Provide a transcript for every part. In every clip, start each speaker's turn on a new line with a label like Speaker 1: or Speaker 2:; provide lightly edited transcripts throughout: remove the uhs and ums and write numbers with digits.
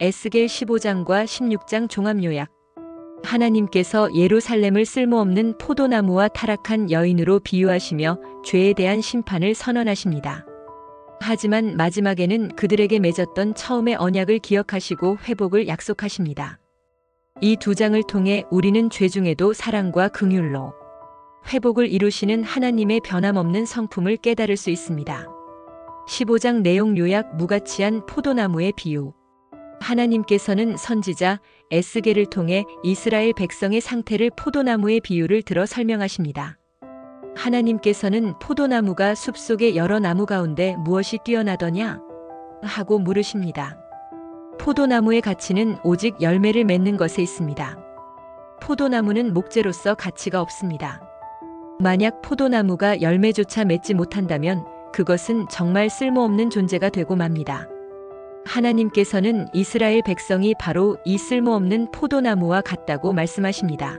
Speaker 1: 에스겔 15장과 16장 종합요약. 하나님께서 예루살렘을 쓸모없는 포도나무와 타락한 여인으로 비유하시며 죄에 대한 심판을 선언하십니다. 하지만 마지막에는 그들에게 맺었던 처음의 언약을 기억하시고 회복을 약속하십니다. 이 두 장을 통해 우리는 죄 중에도 사랑과 긍휼로 회복을 이루시는 하나님의 변함없는 성품을 깨달을 수 있습니다. 15장 내용 요약. 무가치한 포도나무의 비유. 하나님께서는 선지자 에스겔을 통해 이스라엘 백성의 상태를 포도나무의 비유를 들어 설명하십니다. 하나님께서는 포도나무가 숲속의 여러 나무 가운데 무엇이 뛰어나더냐? 하고 물으십니다. 포도나무의 가치는 오직 열매를 맺는 것에 있습니다. 포도나무는 목재로서 가치가 없습니다. 만약 포도나무가 열매조차 맺지 못한다면 그것은 정말 쓸모없는 존재가 되고 맙니다. 하나님께서는 이스라엘 백성이 바로 이 쓸모없는 포도나무와 같다고 말씀하십니다.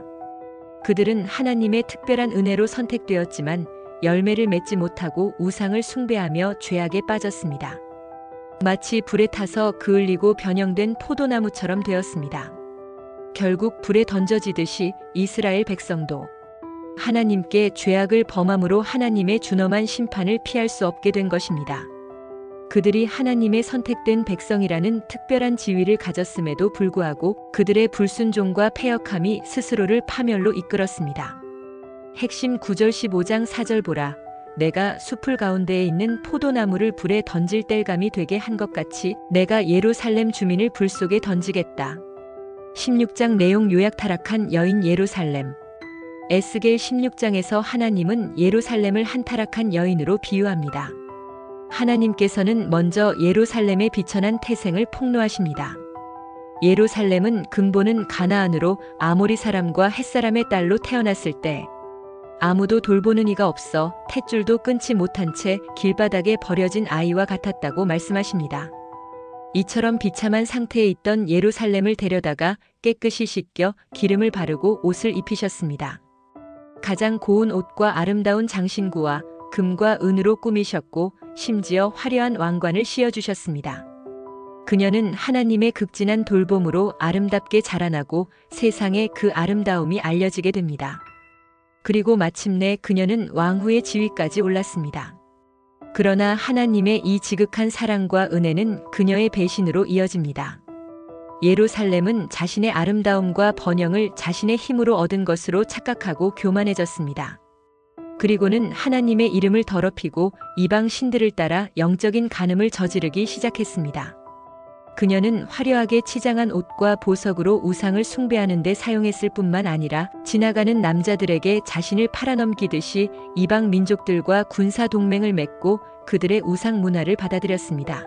Speaker 1: 그들은 하나님의 특별한 은혜로 선택되었지만 열매를 맺지 못하고 우상을 숭배하며 죄악에 빠졌습니다. 마치 불에 타서 그을리고 변형된 포도나무처럼 되었습니다. 결국 불에 던져지듯이 이스라엘 백성도 하나님께 죄악을 범함으로 하나님의 준엄한 심판을 피할 수 없게 된 것입니다. 그들이 하나님의 선택된 백성이라는 특별한 지위를 가졌음에도 불구하고 그들의 불순종과 패역함이 스스로를 파멸로 이끌었습니다. 핵심 구절. 15장 4절. 보라, 내가 숲풀 가운데에 있는 포도나무를 불에 던질 땔감이 되게 한 것 같이 내가 예루살렘 주민을 불 속에 던지겠다. 16장 내용 요약. 타락한 여인 예루살렘. 에스겔 16장에서 하나님은 예루살렘을 한 타락한 여인으로 비유합니다. 하나님께서는 먼저 예루살렘의 비천한 태생을 폭로하십니다. 예루살렘은 근본은 가나안으로 아모리 사람과 햇사람의 딸로 태어났을 때 아무도 돌보는 이가 없어 탯줄도 끊지 못한 채 길바닥에 버려진 아이와 같았다고 말씀하십니다. 이처럼 비참한 상태에 있던 예루살렘을 데려다가 깨끗이 씻겨 기름을 바르고 옷을 입히셨습니다. 가장 고운 옷과 아름다운 장신구와 금과 은으로 꾸미셨고 심지어 화려한 왕관을 씌워주셨습니다. 그녀는 하나님의 극진한 돌봄으로 아름답게 자라나고 세상에 그 아름다움이 알려지게 됩니다. 그리고 마침내 그녀는 왕후의 지위까지 올랐습니다. 그러나 하나님의 이 지극한 사랑과 은혜는 그녀의 배신으로 이어집니다. 예루살렘은 자신의 아름다움과 번영을 자신의 힘으로 얻은 것으로 착각하고 교만해졌습니다. 그리고는 하나님의 이름을 더럽히고 이방 신들을 따라 영적인 간음을 저지르기 시작했습니다. 그녀는 화려하게 치장한 옷과 보석으로 우상을 숭배하는 데 사용했을 뿐만 아니라 지나가는 남자들에게 자신을 팔아넘기듯이 이방 민족들과 군사 동맹을 맺고 그들의 우상 문화를 받아들였습니다.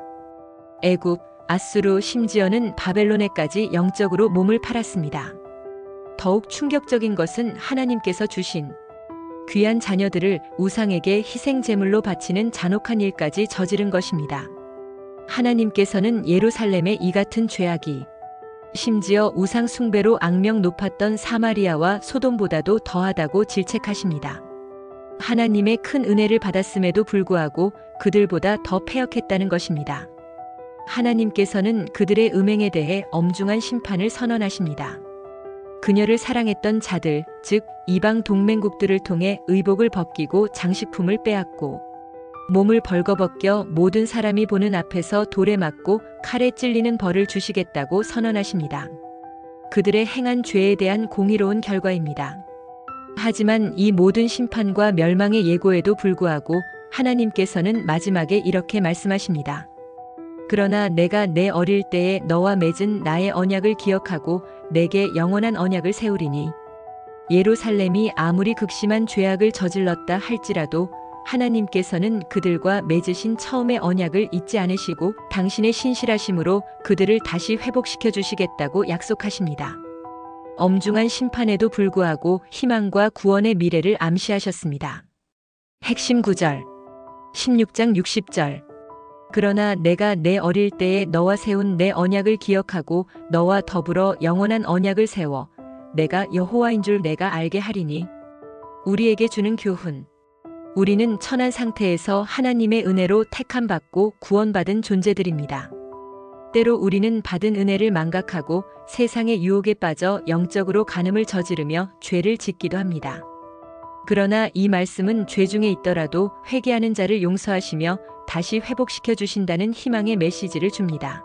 Speaker 1: 애굽, 아수르, 심지어는 바벨론에까지 영적으로 몸을 팔았습니다. 더욱 충격적인 것은 하나님께서 주신 귀한 자녀들을 우상에게 희생 제물로 바치는 잔혹한 일까지 저지른 것입니다. 하나님께서는 예루살렘의 이 같은 죄악이 심지어 우상 숭배로 악명 높았던 사마리아와 소돔보다도 더하다고 질책하십니다. 하나님의 큰 은혜를 받았음에도 불구하고 그들보다 더 패역했다는 것입니다. 하나님께서는 그들의 음행에 대해 엄중한 심판을 선언하십니다. 그녀를 사랑했던 자들, 즉 이방 동맹국들을 통해 의복을 벗기고 장식품을 빼앗고 몸을 벌거벗겨 모든 사람이 보는 앞에서 돌에 맞고 칼에 찔리는 벌을 주시겠다고 선언하십니다. 그들의 행한 죄에 대한 공의로운 결과입니다. 하지만 이 모든 심판과 멸망의 예고에도 불구하고 하나님께서는 마지막에 이렇게 말씀하십니다. 그러나 내가 내 어릴 때에 너와 맺은 나의 언약을 기억하고 내게 영원한 언약을 세우리니 예루살렘이 아무리 극심한 죄악을 저질렀다 할지라도 하나님께서는 그들과 맺으신 처음의 언약을 잊지 않으시고 당신의 신실하심으로 그들을 다시 회복시켜 주시겠다고 약속하십니다. 엄중한 심판에도 불구하고 희망과 구원의 미래를 암시하셨습니다. 핵심 구절 16장 60절. 그러나 내가 내 어릴 때에 너와 세운 내 언약을 기억하고 너와 더불어 영원한 언약을 세워 내가 여호와인 줄 내가 알게 하리니. 우리에게 주는 교훈. 우리는 천한 상태에서 하나님의 은혜로 택함받고 구원받은 존재들입니다. 때로 우리는 받은 은혜를 망각하고 세상의 유혹에 빠져 영적으로 간음을 저지르며 죄를 짓기도 합니다. 그러나 이 말씀은 죄 중에 있더라도 회개하는 자를 용서하시며 다시 회복시켜 주신다는 희망의 메시지를 줍니다.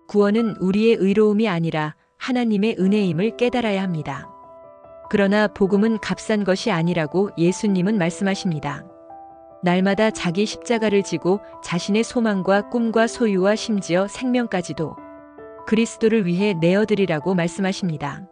Speaker 1: 구원은 우리의 의로움이 아니라 하나님의 은혜임을 깨달아야 합니다. 그러나 복음은 값싼 것이 아니라고 예수님은 말씀하십니다. 날마다 자기 십자가를 지고 자신의 소망과 꿈과 소유와 심지어 생명까지도 그리스도를 위해 내어드리라고 말씀하십니다.